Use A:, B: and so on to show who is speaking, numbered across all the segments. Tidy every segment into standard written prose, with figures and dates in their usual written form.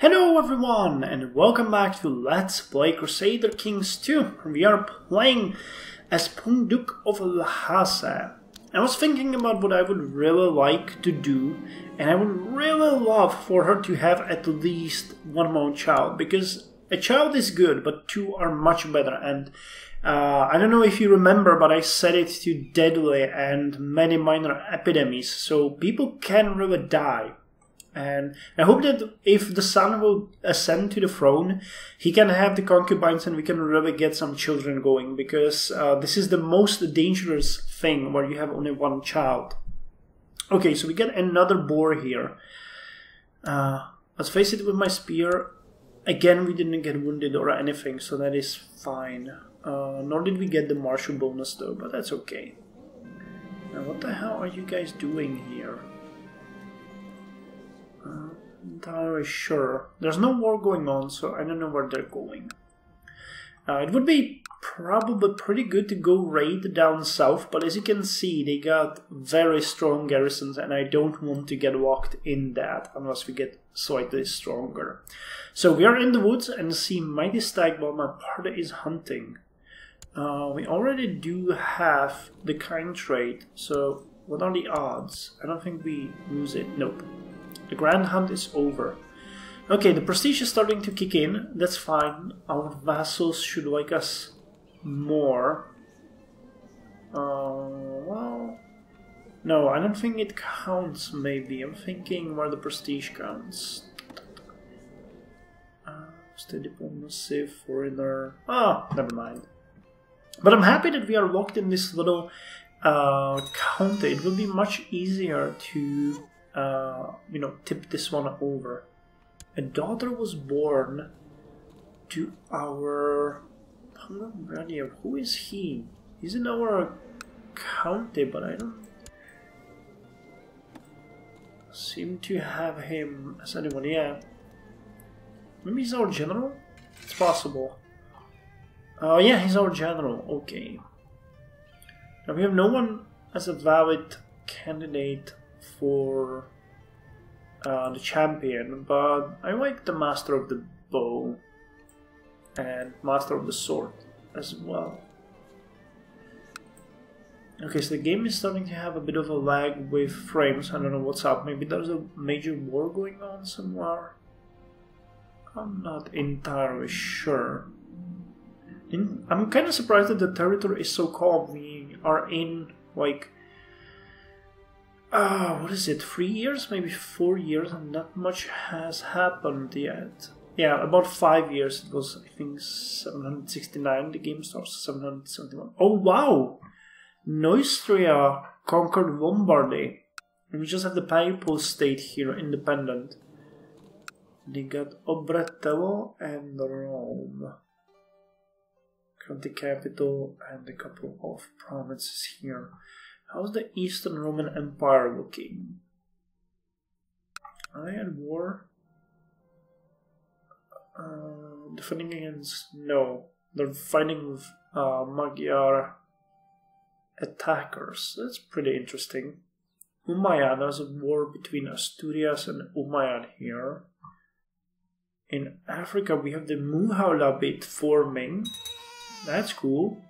A: Hello everyone and welcome back to Let's Play Crusader Kings 2. We are playing as Duke of Lhaze. I was thinking about what I would really like to do, and I would really love for her to have at least one more child, because a child is good but two are much better. And I don't know if you remember, but I set it to deadly and many minor epidemics, so people can really die. And I hope that if the son will ascend to the throne, he can have the concubines and we can really get some children going, because this is the most dangerous thing where you have only one child. Okay, so we get another boar here. Let's face it, with my spear, again we didn't get wounded or anything, so that is fine. Nor did we get the martial bonus though, but that's okay. Now what the hell are you guys doing here? Entirely sure. There's no war going on, so I don't know where they're going. It would be probably pretty good to go raid down south, but as you can see, they got very strong garrisons, and I don't want to get locked in that unless we get slightly stronger. So we are in the woods and see mighty stag while my party is hunting. We already do have the kind trait, so what are the odds? I don't think we lose it. Nope. The grand hunt is over. Okay, the prestige is starting to kick in. That's fine. Our vassals should like us more. Well... No, I don't think it counts, maybe. I'm thinking where the prestige counts. State diplomacy, foreigner... Ah, never mind. But I'm happy that we are locked in this little county. It will be much easier to... tip this one over. A daughter was born to our brother. Who is he? He's in our county, but I don't seem to have him as anyone. Yeah, maybe he's our general. It's possible. Yeah, he's our general. Okay. Now we have no one as a valid candidate for the champion, but I like the master of the bow and master of the sword as well. Okay, so the game is starting to have a bit of a lag with frames. I don't know what's up. Maybe there's a major war going on somewhere. I'm not entirely sure. I'm kind of surprised that the territory is so calm. We are in like what is it, 3 years, maybe 4 years, and not much has happened yet. Yeah, about 5 years. It was, I think, 769 the game starts, 771. Oh wow! Neustria conquered Lombardy. And we just have the Papal state here, independent. They got Obratello and Rome. County capital and a couple of provinces here. How's the Eastern Roman Empire looking? Are they at war? Defending against... No. They're fighting with Magyar attackers. That's pretty interesting. Umayyad, there's a war between Asturias and Umayyad here. In Africa we have the Muhalabit forming. That's cool.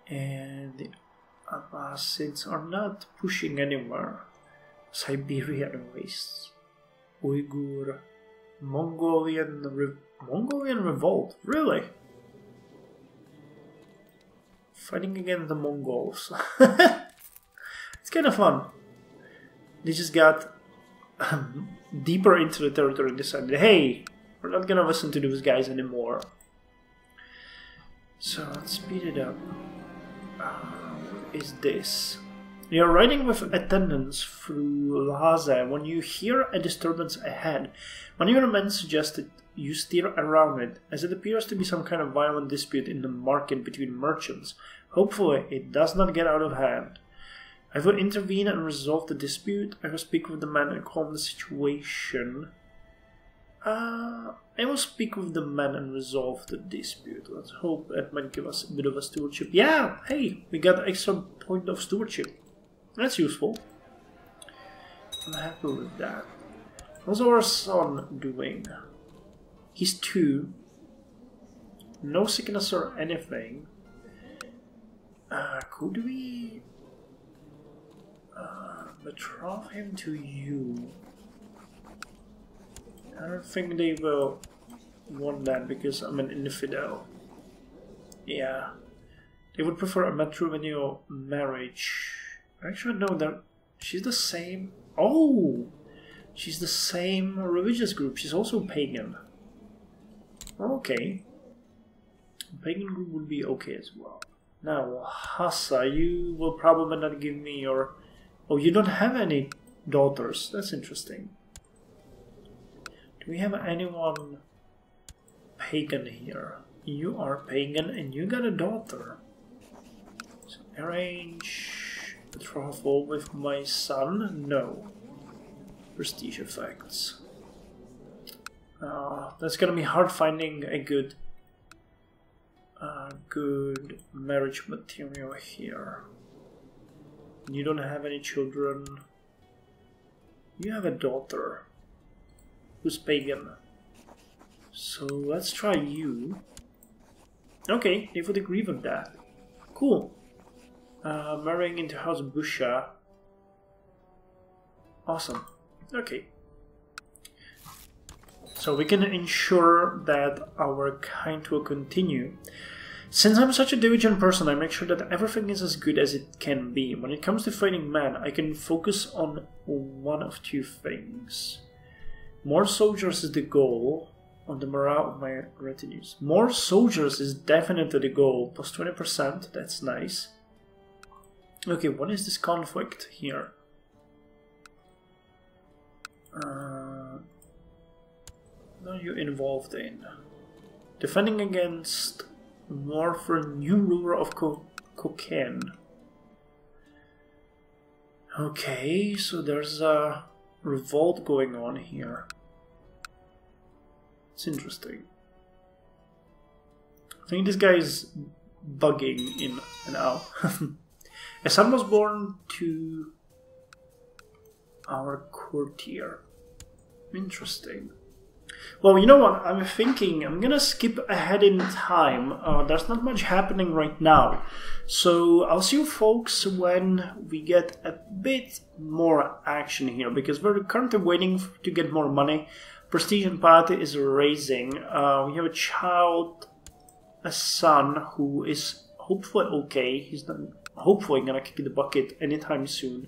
A: And the Abbasids are not pushing anywhere. Siberian wastes. Uyghur. Mongolian revolt. Really? Fighting against the Mongols. It's kind of fun. They just got deeper into the territory and decided, hey, we're not gonna listen to those guys anymore. So let's speed it up. What is this? You're riding with attendants through Lhaze. When you hear a disturbance ahead, one of your men suggested you steer around it, as it appears to be some kind of violent dispute in the market between merchants. Hopefully it does not get out of hand. I will intervene and resolve the dispute. I will speak with the man and calm the situation. I will speak with the men and resolve the dispute. Let's hope that might give us a bit of a stewardship. Yeah, hey, we got an extra point of stewardship. That's useful. I'm happy with that. How's our son doing? He's 2. No sickness or anything. Could we betroth him to you? I don't think they will want that because I'm an infidel. Yeah. They would prefer a matrimonial marriage. Actually, no, that she's the same. Oh! She's the same religious group. She's also pagan. Okay. Pagan group would be okay as well. Now, Hassa, you will probably not give me your... Oh, you don't have any daughters. That's interesting. Do we have anyone pagan here? You are pagan and you got a daughter. So arrange betrothal with my son? No. Prestige effects. That's gonna be hard finding a good marriage material here. You don't have any children. You have a daughter who's pagan. So let's try you. Okay, they would agree with that. Cool. Marrying into House Busha. Awesome. Okay. So we can ensure that our kind will continue. Since I'm such a diligent person, I make sure that everything is as good as it can be. When it comes to fighting men, I can focus on one of 2 things. More soldiers is the goal on the morale of my retinues. More soldiers is definitely the goal. Plus 20%, that's nice. Okay, what is this conflict here? What are you involved in? Defending against war for a new ruler of Koken. Okay, so there's a revolt going on here. It's interesting. I think this guy is bugging in and out. A son was born to our courtier. Interesting. Well, you know what? I'm thinking I'm gonna skip ahead in time. There's not much happening right now. So I'll see you folks when we get a bit more action here, because we're currently waiting to get more money. Prestige and piety is raising. We have a child, a son who is hopefully okay. He's not hopefully gonna kick the bucket anytime soon.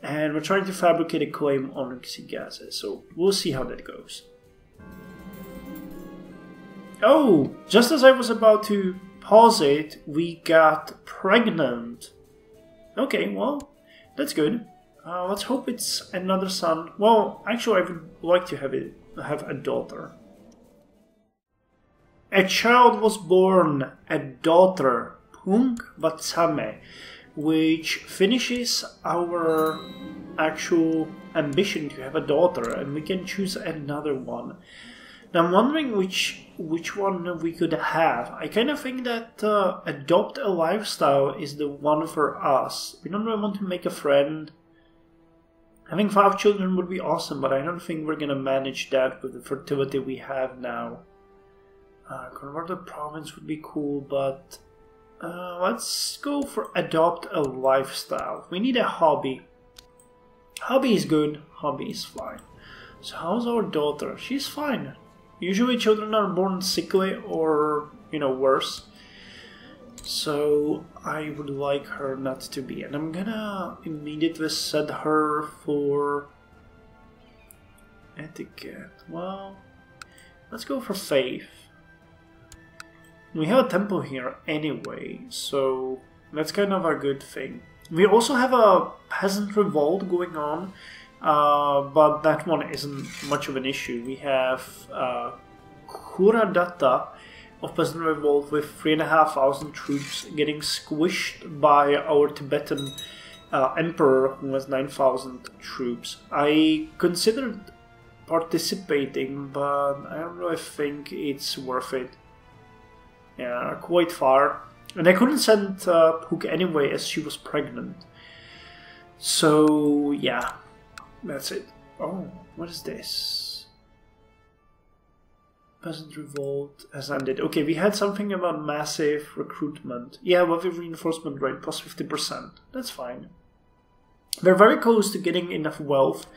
A: And we're trying to fabricate a claim on Xigaze, so we'll see how that goes. Oh, just as I was about to pause it, we got pregnant. Okay, well, that's good. Let's hope it's another son. Well, actually, I would like to have a daughter. A child was born, a daughter, Pung Batsame, which finishes our actual ambition to have a daughter, and we can choose another one. Now I'm wondering which one we could have. I kind of think that adopt a lifestyle is the one for us. We don't really want to make a friend. Having 5 children would be awesome, but I don't think we're gonna manage that with the fertility we have now. Convert the province would be cool, but let's go for adopt a lifestyle. We need a hobby. Hobby is good, hobby is fine. So how's our daughter? She's fine. Usually children are born sickly or, you know, worse. So I would like her not to be. And I'm gonna immediately set her for etiquette. Well, let's go for faith. We have a temple here anyway, so that's kind of a good thing. We also have a peasant revolt going on, but that one isn't much of an issue. We have Kuradatta of peasant revolt with 3,500 troops getting squished by our Tibetan emperor who has 9,000 troops. I considered participating, but I don't really think it's worth it. Yeah, quite far. And I couldn't send Hook anyway as she was pregnant. So, yeah, that's it. Oh, What is this? Peasant revolt has ended. Okay, we had something about massive recruitment. Yeah, with a reinforcement rate plus 50%. That's fine. We're very close to getting enough wealth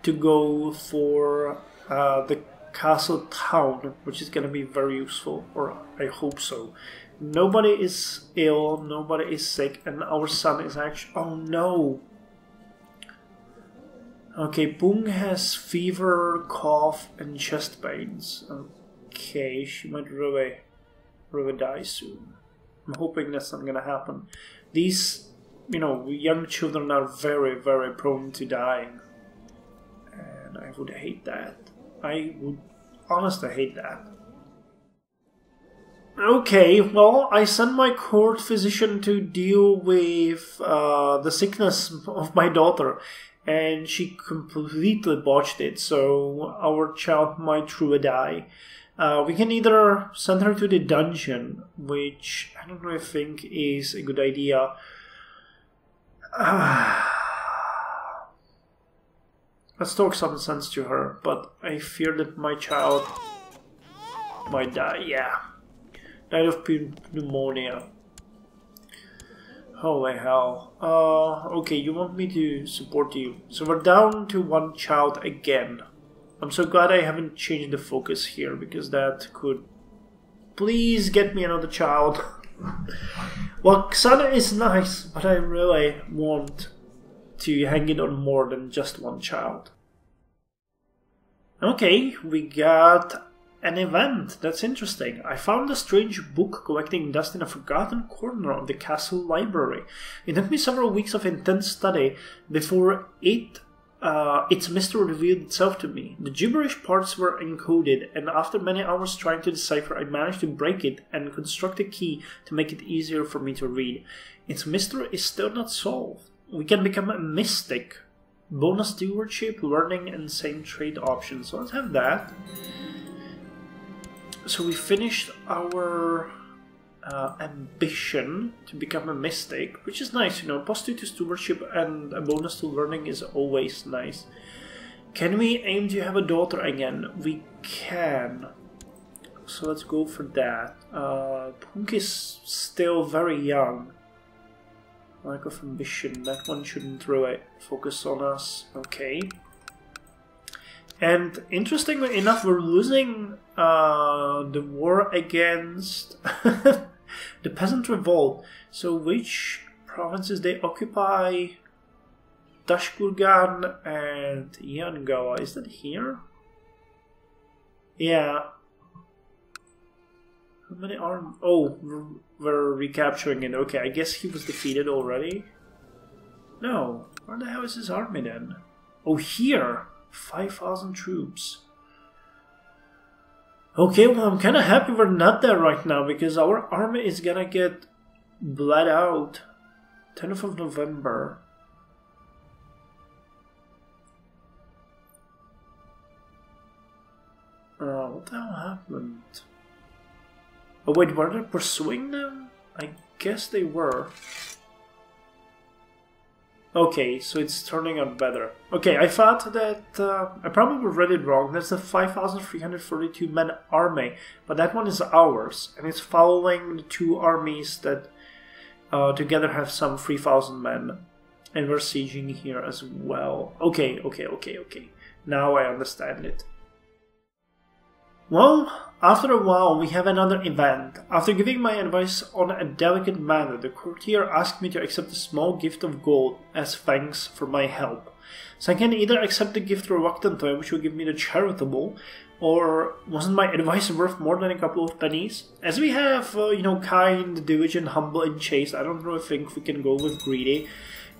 A: to go for the castle town, which is going to be very useful, or I hope so. Nobody is ill, nobody is sick, and our son is actually... Oh no! Okay, Boong has fever, cough, and chest pains. Okay, she might really die soon. I'm hoping that's not gonna happen. These, you know, young children are very, very prone to dying. And I would hate that. I would honestly hate that. Okay, well, I sent my court physician to deal with the sickness of my daughter, and she completely botched it, so our child might truly die. We can either send her to the dungeon, which I don't really think is a good idea. Let's talk some sense to her, but I fear that my child might die, yeah. Died of pneumonia. Holy hell. Okay, you want me to support you. So we're down to one child again. I'm so glad I haven't changed the focus here, because that could... Please get me another child. Well, Xana is nice, but I really want to hang it on more than just one child. Okay, we got an event. That's interesting. I found a strange book collecting dust in a forgotten corner of the castle library. It took me several weeks of intense study before its mystery revealed itself to me. The gibberish parts were encoded, and after many hours trying to decipher, I managed to break it and construct a key to make it easier for me to read. Its mystery is still not solved. We can become a mystic. Bonus stewardship, learning, and same trade options. So let's have that. So we finished our ambition to become a mystic, which is nice, you know. Plus 2 to stewardship and a bonus to learning is always nice. Can we aim to have a daughter again? We can. So let's go for that. Punk is still very young. Lack of ambition, that one shouldn't really focus on us. Okay. And interestingly enough, we're losing the war against the peasant revolt. So which provinces they occupy? Tashkurgan and Yangawa. Is that here? Yeah. How many are... Oh, we're recapturing it. Okay, I guess he was defeated already. No. Where the hell is his army then? Oh, here! 5,000 troops. Okay, well, I'm kind of happy we're not there right now, because our army is gonna get bled out. 10th of November. What the hell happened? Oh wait, were they pursuing them? I guess they were. Okay, so it's turning out better. Okay, I thought that... I probably read it wrong. That's a 5,342 men army, but that one is ours, and it's following the two armies that together have some 3,000 men. And we're sieging here as well. Okay. Now I understand it. Well, after a while we have another event. After giving my advice on a delicate matter, the courtier asked me to accept a small gift of gold as thanks for my help. So I can either accept the gift reluctantly, which will give me the charitable, or wasn't my advice worth more than a couple of pennies? As we have, you know, kind, diligent, humble, and chaste, I don't really think we can go with greedy.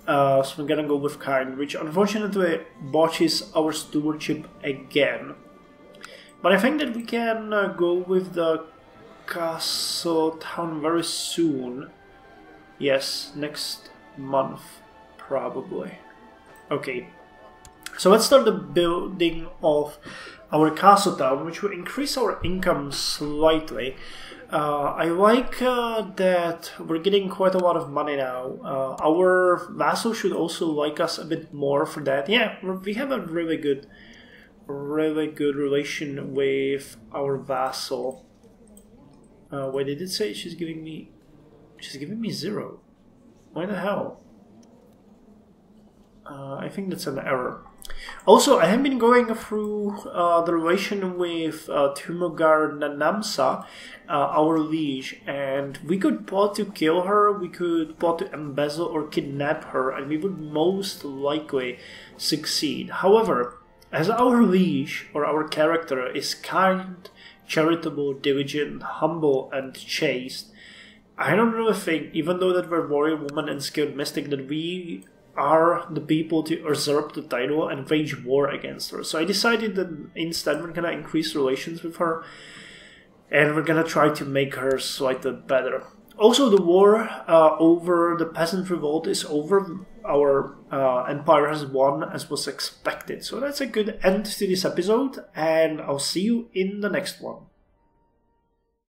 A: So I'm gonna go with kind, which unfortunately botches our stewardship again. But I think that we can go with the castle town very soon. Yes, next month, probably. Okay, so let's start the building of our castle town, which will increase our income slightly. I like that we're getting quite a lot of money now. Our vassal should also like us a bit more for that. Yeah, we have a really good really good relation with our vassal. Wait, they did say she's giving me 0. Why the hell? I think that's an error. Also, I have been going through the relation with Turmoil and Namsa, our liege, and we could plot to kill her, we could plot to embezzle or kidnap her, and we would most likely succeed. However, as our liege, or our character, is kind, charitable, diligent, humble, and chaste, I don't really think, even though that we're warrior woman and skilled mystic, that we are the people to usurp the title and wage war against her. So I decided that instead we're gonna increase relations with her, and we're gonna try to make her slightly better. Also, the war over the peasant revolt is over. Our empire has won, as was expected. So that's a good end to this episode, and I'll see you in the next one.